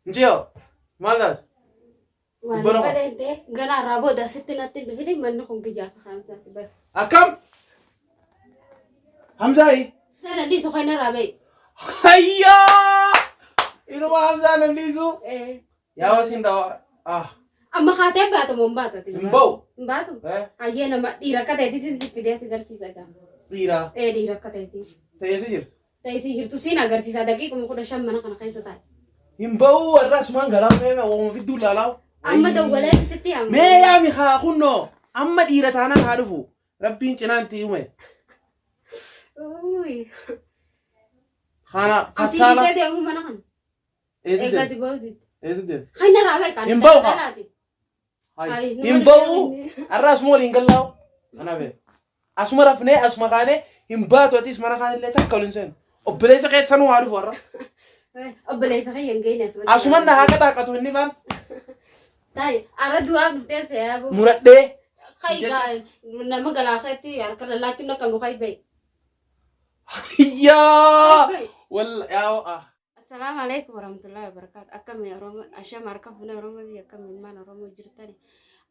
Njio, maal Waan fedhe ganaa irraa booda sitti natti dhufini manni kun guyyaa kakaamsaati bas. akkam? Hamzaayi? Sana dhiisu kan irraa ba'i. Hayyaa! Inuma Hamzaa nan dhiisu? Yaa wasiin dhawa. Amma kaatee baatu moo hin baatu? Hin ba'u. Hin baatu? Hayyee nama dhiira akka ta'eetitti si fidee si agarsiisa gaa. Dhiira? Dhiira akka ta'eeti. Ta'ee si jirtu? Ta'ee si jirtu siin agarsiisa daqiiquma 15 mana kana keessa taa'e. Hin ba'u warra asumaan galaa mee ooma fidduu laalaawu. Amma dawwalee sitti amma. Mee yaami haa kunnoo amma dhiira taanaan haa dhufu. Rabbiin cinaan itti uume. Kana asii kattaala. isee deemu mana kana. Eeggati ba'uuti. Eessi deemu? Kan irraa ba'i kan. Hin ba'u haa. Hin ba'u har'a asuma waliin gallaa'u. Kana bee. Asuma rafnee asuma kaanee hin baatu atis mana kaanillee takka waliin seenu. Obboleessa keessanuu haa dhufu warra. Obboleessa kan hin geenye asuma. Asuma na haa qaxaaqatu inni faan. Taa'e ara du'aa dhuftee seeyaa Muradhee. Kaiga nama galakati harka lalaki na kamu kai bay. Ya. Wal ya. Assalamualaikum warahmatullahi wabarakatuh. Akam ya Romo asha marka funa Romo ya kam mana Romo jirtani.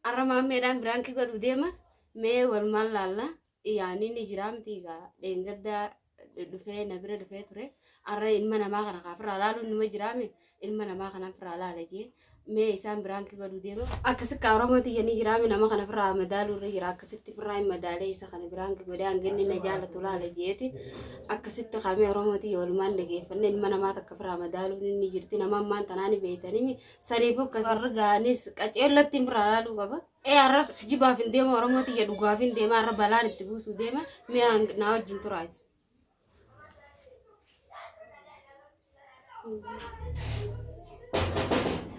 Arama medan branki gadu dema me wal malala yani ni jiram tiga dengada dufe nabire dufe ture arra ilma nama kana kafra lalu nima jirame ilma nama kana fra lalaje me isaan branki gadu dema akasi ka Romo ti yani jirame nama kana fra madalu re jira akasitti fra madale isa kana branki gode angenni na jala tulala jeti akasitti kame Romo ti yolman dege fanne ilma nama takka fra madalu ni jirti nama man tanani beetani mi sarifu kasarganis qacelatti fra lalu gaba arra jiba fin dema Romo ti yadu gafin dema arra balan tibusu dema me na wajin turais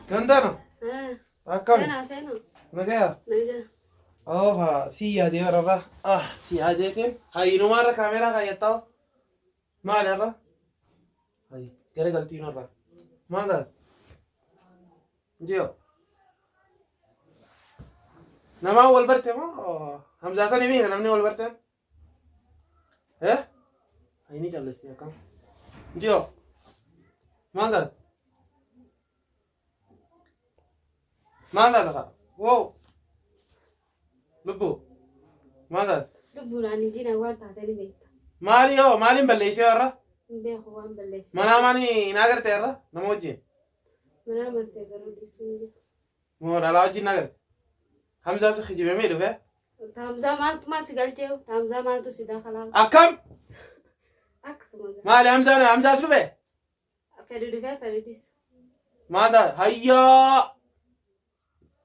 Gandana. Akam. Sena. Nagaya. Naga. Oh ha, si ya dia rara. Si ya dia tem. Hai ino mara kamera ka yatta. Maal rara. Hai, tere galti no rara. Maal. Jio. Nama wal barte mo. Hamza sa ni mi namni wal barte. Hai ni chalesti akam. Jio. Maal. ماذا لك؟ واو لبو ماذا؟ لبو لاني جينا وان تعتني بيت مالي هو مالي مبليش يا بيخو وان بلش منا ماني ناقرت يا نموجي منا ما تسيقروا لي سوني مو لا وجي ناقرت حمزة سخجي بميلو بيه تامزا ما سيقلتيو تامزا مالتو سيدا خلاص أكم أكس مغا مالي حمزة سلو بيه فريدو بيه فريديس ماذا؟ هيا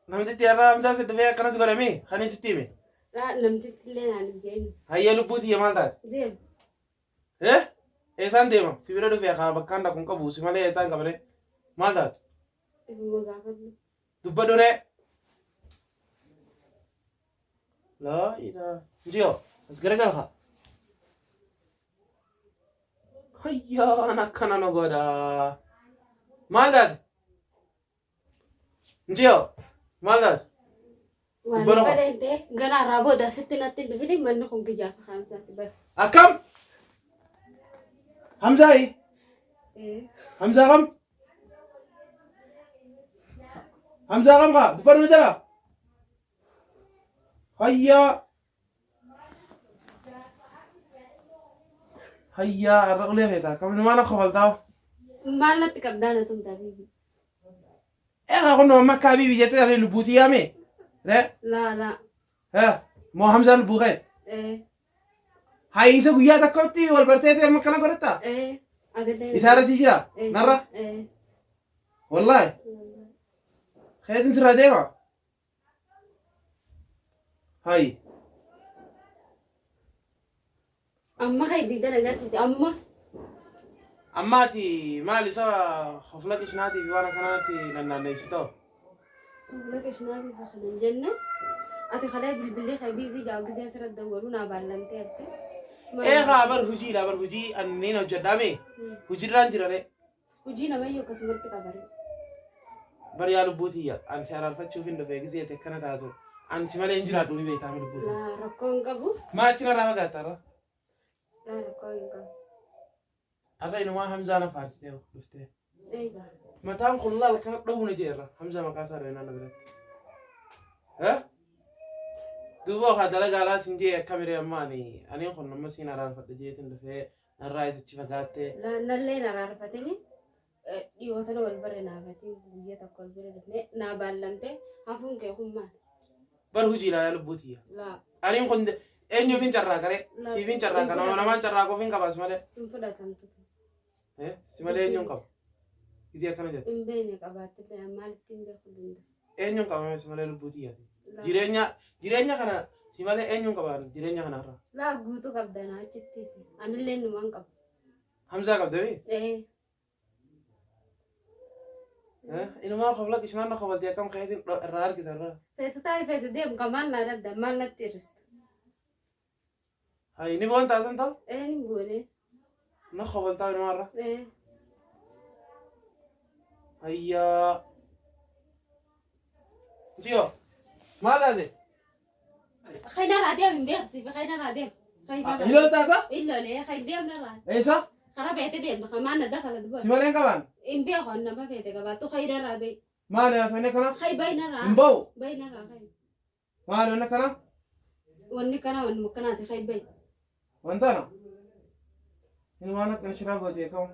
نمتي تيارا حمزة سلو بيه كنا سيقول مي خاني ستيمي لا نمتي تلين عن الجين هيا لبوتي يا مالتا زين إيسان ديما سيبيرو دو فيها بكان دا كون كبوسي مالي إيسان كبري مالتا إبو مغا فدو دبا دوري لا إله جيو أسكرك لها هيا أنا كنا نقودا مالتا جيو مالتا وان فدي غنا رابو دا ستي نتي دفني من كون جا خمسة بس أكم حمزة حمزة غم حمزة غم غا دبا دوري جلا هيا الرجل هيدا كم ما نخبل داو ما لا تكبدانا تم تبيبي إيه أقول ما كابي بيجي ترى لبوتي يا مي لا مو حمزة البوغي هاي إذا قويا تكوتي والبرتة ما كنا قرطة أدلة إسارة تيجي نرى والله خير تنسر ديما هاي أما هاي دي ده نجاسي أماتي مالي سوا خفلك شناتي في وانا كناتي لنا نيستو لك شنو داخل الجنة أتي خلاه بالبلي خبيزي جاو جزء سر الدورون بالنتي أنت إيه خبر هجي أني نوجدامي هجي رانجر عليه وجينا ما يو كسمرت كبري بريالو بوتيا أن سير الفتش شوفين دفع جزء تكنا تازو أن سمالي إنجرا دوني بيتامل بوتي لا ركون كبو ما أتينا راه قاترا لا ركون كبو أغا إنه ما هم زانا فارسيو لفته إيه متان كلها لكن دو نجيرة حمزة مكاسر هنا نقدر ها دوبا هذا لا قال سنجي كاميرا ماني أنا يخون نمسين أران فتجيت إنه الرئيس تشفقاته لا نلين أرارفتني يوتنا والبر نافتين ويا تقول بر دفنة نابالنته هفون كيهم ما برهجي لا يلبوتيه لا أنا يخون إنه فين جرّا كره سيفين جرّا كنا ما جرّا كوفين كباس ماله تنفدا تنتو سماله إنه كم إذا كنا جد إمبينك أبات الله مال تيمبه خلنا إنه كم سماله لبوتيه جيرانيا كنا سماله إنه كمان جيرانيا كنا را لا غوتو كبدنا أشتيس أنا لين نمان كب حمزة كبدوي إنه ما قبلك إيش نحن قبل ديا كم خيرين الرار كذا فتاي فتديم كمان لا ده مال نتيرس هاي نبغى تازن تال نقوله نخبل تاي مرة هيا جيو ما هذا خينا راديا من بيخسي خينا راديا خينا إلا تازا إلا ليه خيديا من الراد إيسا خراب يتديم كمان دخل الدبر سمالين كمان إن بيخون ما فيته كبار تو خينا رابي ما له سمالين كنا خي بين الراد مبو بين الراد خي ما له نكنا وني كنا ونمكنا تخي بين وانتنا إنه ما نكنا شراب وجه كم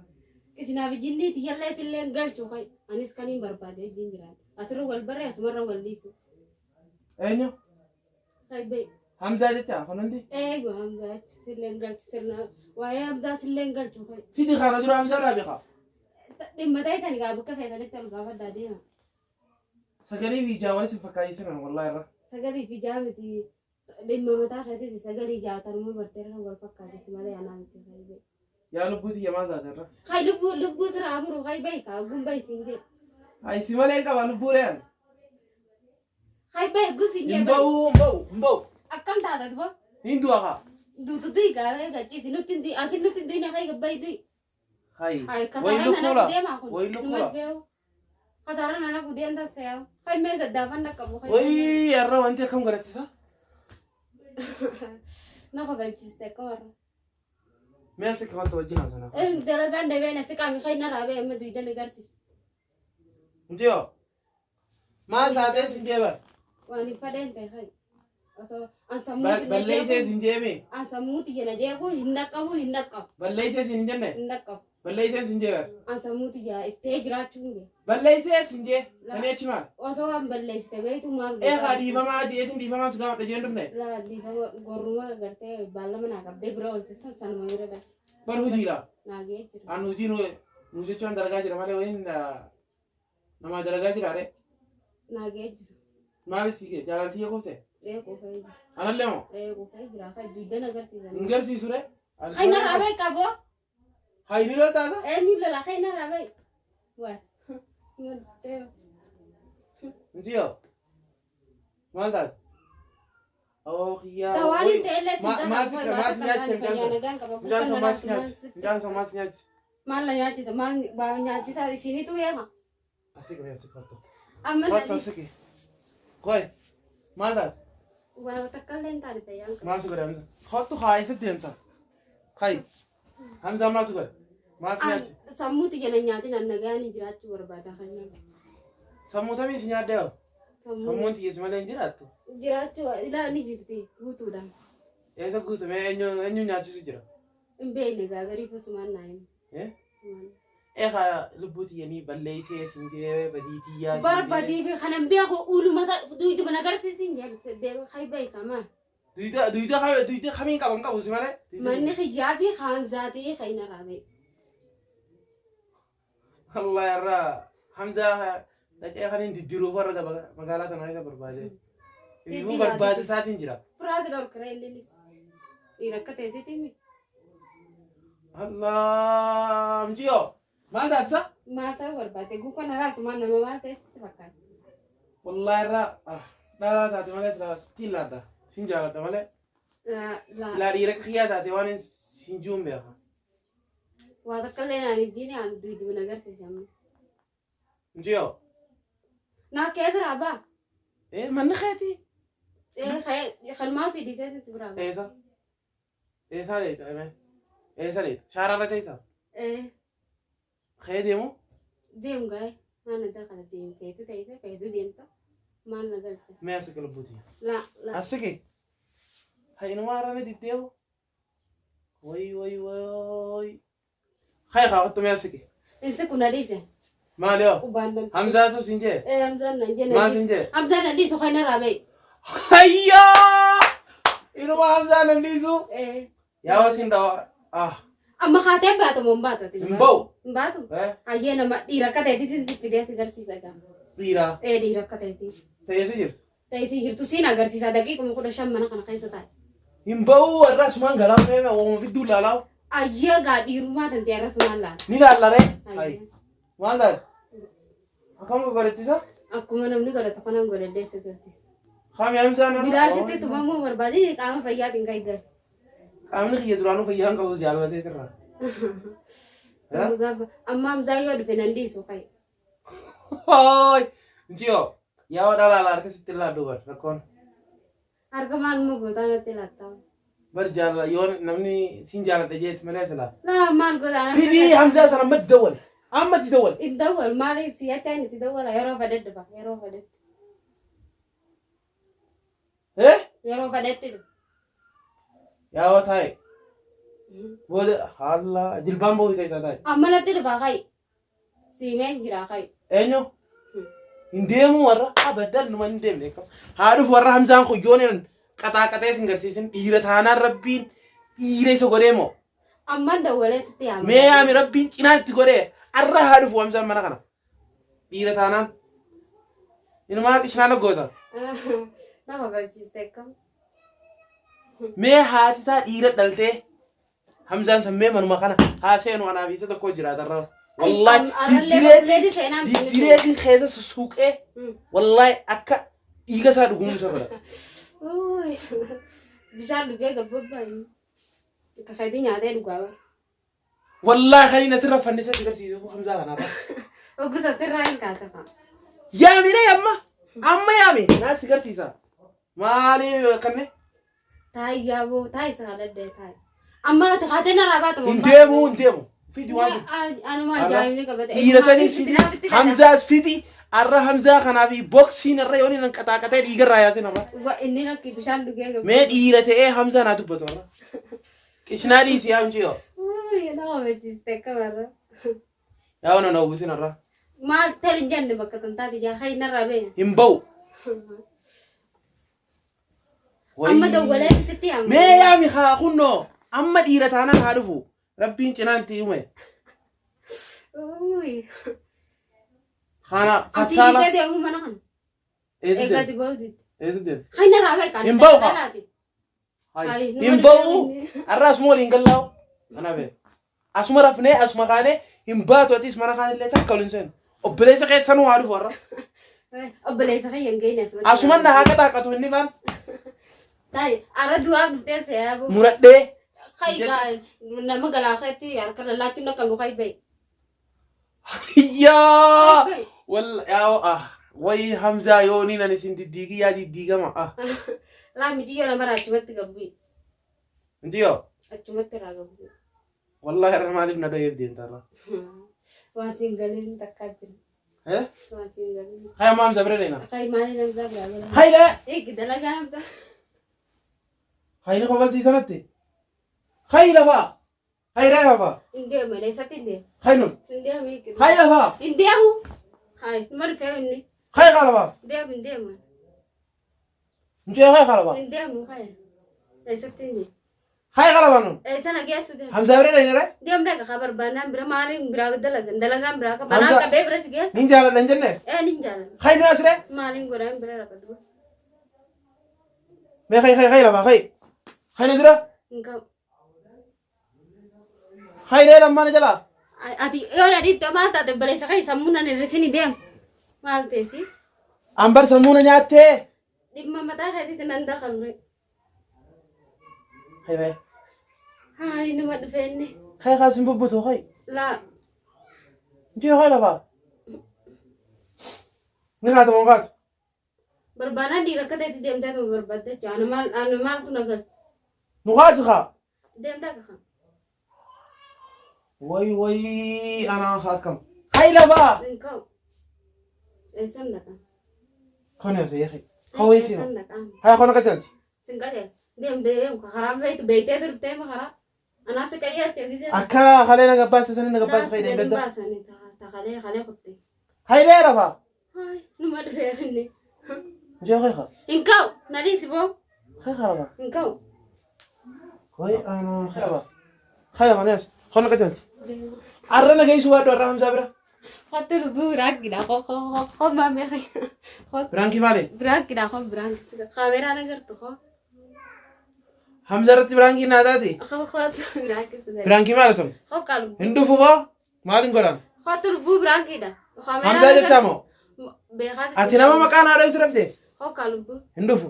إسنا بجني تيلا يسلين قال شو خي أنيس كاني بربادة جنجران أسرو والبر أسمر والليسو أينو خي بين حمزة جتا خنندي إيه همزة سلين قال سرنا ويا همزة سلين قال شو خي في دي خارج رو حمزة لا بيخا لما تاي ثاني قابو كيف هذا نتكلم قابل داديها سجلي في جوالي سفكاي سنة والله يرى سجلي في جامتي لما متى خدتي سجلي جاتا نمو برتيرنا والفكا جسمالي أنا أنت خي بين يا لبوتي يا ما زاد يرى خي لبو سر أمرو خي بين كأقوم بين سينجي هاي سمالين كمان لبورين خي بين قصي مبو أكم تادا دبا هندو أخا دو دوي كا كا نوتين دي أصل نوتين دي نخاي كباي دوي هاي كسرنا أنا بدي ما أكون نمر فيو كسرنا أنا بدي أنت سيا خي ما قدامنا نكبو خي وي يرى وانت كم قرأت سا نخبر تستكور ما سكرت وجينا سنة إن دلقان دبنا سكامي خي نرابي أما دوي دنا قرسي انتيو ما زادة سنجيبر واني فدين تي خي أصو بلليسة سنجيبي أسموتي جنا جاكو هنكبو بلليسة سنجنة هنكب بلليسة سنجيبر أسموتي جا إفتاج راتشونجي بلليسة سنجي سنة شمال وصو هم بلش تبيتو مال إيه خدي فما ديتين دي فما سكوا تجين رفنة لا دي بابا غورما غرتي بالا منا كبدي برول تسان سان ميرا برهجيلا ناگي أنو جينو نوجي چون درجة جرا ماله وين نما درجة جرا رے ناگي ما بسيكه جالان تيه كوفته ايه كو فاي أنا لهم ايه كو فاي جرا فاي دوي دنا غرسي زان نجار سيسورة خينا رابي كابو هاي نيلو تازا ايه نيلو لا خينا رابي وا انتيو ما تاز أوه يا توالي تيلا ما سنياتش مجان سما سنياتش مال لا نياتش مال با نياتش سا سيني تو يا أسيك يا أسيك فاتو اما فاتو أسيك كوي ما تاز وا تكلم تاني تيان ما سكر همزة خاطو خاي ستي أنت خاي همزة ما سكر ما سنياتش سموتي جنا نياتي نانغاني جراتو بربادا خينا سمو تبي سنيات ديو سمو انتي يسمعين جراتو jiraachuu ilaa ni jirti guutuudhaan eessa guutame eenyu nyaachisuu jira hin beekne gaagariifu sumaan naa himu eegaa lubbuuti yanii balleessee sinjee badiitiyyaa barbadii fi kanan beeku uulumata duwiduma nagarsiisin jedhe hay beekamaa duyda kamiin qaban qabu si malee manni xijaa fi haamzaatii kayna raabee Allah yarraa hamzaa dhaqee kan hin diddiruuf warra magaalaa kanaa isa barbaade Ibu barbaade saatiin jira. Furaati dhorkara innis akka ta'etti mi. Allah mjio maal taatisa? Maal ta'uu barbaade guutuu kana laaltu maal nama maal ta'e sitti fakkaata. Wallahi irraa dhalaa taate malee sitiin laadda siin jaaladha malee. Silaa dhiira kiyyaa taate waan siin juun beeka. Waa takka illee naan ijjiin aan duwiduma nagarsiisamne. Mjio. Naa keessa raabaa. Manni keetii. Khalmaasii dhiisee si biraa. Eessa leeta? Eessa leeta? Shaararra teessa? Kee deemu? Deem gaay maal na dakala deem feetu ta'isa feetu deemta maal na galcha. Mee asiki lubbuuti. La la. Asiki. Hay inu maarane diddeewu. Way. Hay qabattu mee asiki. Insi kuna dhiise. Maali yoo? Ubaandan. Hamzaatu sinjee. Hamzaan nan jenne. Maal sinjee? Hamzaan nan dhiisu kan irraa ba'i. Hayyaa! Inuma Hamzaan nan dhiisu. Yaa wasiin dawa. Amma kaatee baatu moo hin baatu? Hin ba'u. Hin baatu? Hayyee nama dhiira akka ta'eetitti si fidee si agarsiisa gaafa. Dhiiraa. Dhiira akka ta'eeti. Ta'eesu jirtu. Ta'eeti jirtu siin agarsiisa daqiiquma 15 mana kana keessa taa'e. Hin ba'u warra asumaan galaa fe'ame ooma fidduu laalaawu. Hayyee gaa dhiirummaa tantee arra sumaan laala. Ni laallaree? Hayi. Maal laala? Akkam gogolettisa? Akkuma namni godhatu kanaan godhadhee si agarsiisa. Qaamni Hamzaan irra. Bilaashitti tumamuu barbaadini qaama fayyaatiin kan eegale. Qaamni kiyya duraanuu fayyaan qabus jaallatee irraa. Amma Hamzaan yoo dhufe nan dhiisu qayi. Hooy! Njiyoo yaa wadhaa laalaa harka sitti illaa duuban rakkoon. Harka maal mogootaa natti laattaa? Bar jaalala yoo namni siin jaalladha jeetti malee silaa. Laa maal godhaa? Bidii Hamzaa sana amma dawwal. Amma itti dawwal. Itti dawwal maali si'achaa inni itti dawwala yeroo fadhetti ba yeroo fadhetti. Yeroo fadhetti. Yaa waa taa'e. Booda haala jilbaan booda keessaa taa'e. Amma natti dhufaa qayi. Siimeen jiraa qayi. Eenyu? Hin deemu warra abadan numa hin deemne. Haa dhufu warra Hamzaan kun yoon qaxaaqaxee sin garsiisin dhiira taanaan rabbiin dhiira isa godhee moo? Amma dawwalee sitti yaama. Mee yaami rabbiin cinaa itti godhee arra haa dhufu Hamzaan mana kana. Dhiira taanaan. Inumaa qishnaa laggoota. Nama barsiiste akkam. Mee haati isaa dhiira dhaltee Hamzaan sammee manuma kana haa seenu anaaf isa tokko jiraatarra. Wallahi diddireetiin keessa suuqee wallahi akka dhiiga isaa dhugumuusa godha. Bishaan dhugee gabbabbaa'in. Akka fedhii nyaatee dhugaa bara. Wallahi kan inni asirra fannisa si garsiisu Hamzaa kanarra. Ogusa sirraa hin kaasa fa'a. Yaamine amma yaami naa si garsiisa. Maali kanne? Taayyaa boo taayisa haladde taay. Amma taatee narraa baata moo? Hin deemu. Fidi waan. Anuma ajaa'ibni qabate. Dhiira sanii fidi. Hamzaas fidi. Arra Hamzaa kanaafi boksiin irra yoon hin qaxaaqatee dhiigarraa yaasin arra. Inni lakki bishaan dhugee gabbaa. Mee dhiira ta'ee Hamzaa naa dubbatu arra. Qishnaa dhiisii yaamchi yoo. Nama barsiiste akka barra. Yaa wana na uwwisin arra. Maal ta'e hin jenne bakka tantaati jaa hayi narraa beena. Hin ba'u. Amma dawwalee sitti yaama. Mee yaami haa kunnoo. Amma dhiira taanaan haa dhufu. Rabbiin cinaan itti himume. Kana fattaala. Asii deemu mana kana. Eegatti ba'uuti. deemu. Hayi narraa beekan. Hin ba'u haa. Hin ba'u. Arra asuma waliin gallaa'u. Kana bee. Asuma rafnee asuma kaanee hin baatu atis mana kaanillee takka waliin seenu. Obboleessa keessanuu haa dhufu arra. Obboleessa kan hin geenye asuma. Asuman na haa qaxaaqatu inni baan. Tayi arra du'aaf dhuftee seeyaa. Muradhee. Hayi nama galaakeetti harka lallaachuun akka nu hayi ba'i. Yaa! Yaa wayi Hamzaa yooni nan isin diddiigi yaa diddiigama. Laamiti yoo nama achumatti gabbu'i. Inti yoo? Achumatti irraa gabbu'i. Wallahi irra maaliif na dhayeef deemtarra? Waan siin galiin takkaa jira. Waan siin galiin. Hayi amma Hamzaa bira deena. Hayi maali Hamzaa biraa gala. Hayi lee! Eegi dalagaa Hamzaa. Hayi ni qofaltii sanatti. Hayi lafaa! Hayi raa lafaa! Indeemu eessatti indeemu. Hayi nun! Indeemu eegi. Hayi lafaa! Indeemu. Hayi numa dhufee inni. Hayi kaa lafaa! Indeemu. Njee hayi kaa lafaa! Indeemu hayi. Eessatti indeemu. Hayi kaa lafaa nun! Eessana geessu deemu. Hamzaa bira deena ree? Deemu dhaqa kabar baanaan bira maaliin biraa dalagaan biraa qaba. Banaan qabee bira si geessu. Nin jaaladha hin jenne? Nin jaaladha. Hayi nu asiree? Maaliin godhaan bira dhaqa duba. Mee hayi lafaa hayi. Hayi na jira? Hinqabu. Hayi ree lammaana jalaa? Ati yoo na dhiifte maal taate baleessa kan sammuu nan hir'isini deemu. Maal teessi? Ambar sammuu na nyaattee? Dhimma mataa keetiitti nan daqalure. Hayi bee. Hayi nama dhufe inni. Hayi kaasin bubbutu hayi. Laa. Njee hayi lafaa? Ni kaatu moo kaatu? Barbaanaan dhiira akka ta'etti deemtee tuma barbaadde jechuudha. Ani maaltu na galcha? Nu kaatu kaa? Deemtaa ka kaa. Wayi anaa akkam. Hai laba. Engkau. Esan dah kan. Kona ya akhi. Kawai sih. Esan dah kan. Hai kona kacal. Singkatnya. Dem kharab itu bete itu tema kharab. Anak sekalian jadi dia. Akka khalena gabas sana gabas khaida Nah, bedda. bahasa ni tak kale kutti. Hai le laba. Hai, numar dua ni. Jo khaykha. Engkau, nadi sibo. Khaykha laba. Engkau. Koi ana khaba. Khala manas. Kona kacal. Arrana gay suwado arram sabra. Hotel burak gida kok mame kaya. Branki male. Burak gida kok burak suka. Kamera nagar tu kok. Hamza ratti branki nadati. Kok burak suka. Branki male tum. Kok kalau. Hindu fuba. Malin goran. Hotel burak gida. Hamza jechamo. Behat. Atina mama kana ada israbde. Kok kalau bu. Hindu fu.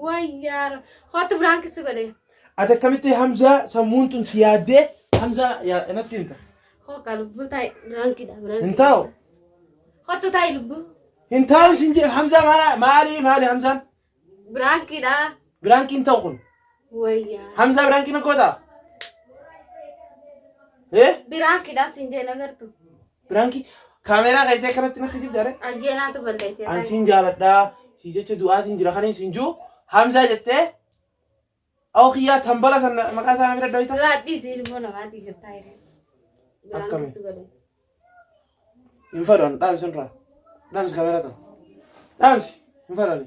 Wayar. Hotel burak suka deh. Ata kamite Hamza samuntun siyade. Hamza ya enatinta. Kok kalau bu tai burak gida burak. Hintao. Hotel tai lu bu. Hintao sinje Hamza mali Hamza. Burak gida. Branki intaqun. Wayar. Hamza branki na kota. Eh? Burak gida sinje nagar tu. Branki kamera kaise kanatti na khidib dare. Ajena tu balai sih. An sinjaladda si jecha du'a sinjira khanin sinju Hamza jette aw khiya tambala san makasa amira doita. Rati sih mau nama tiga tai. Akkam. Burak suka deh. Infadon dam senra. Dam kamera tan. Dam si infadon.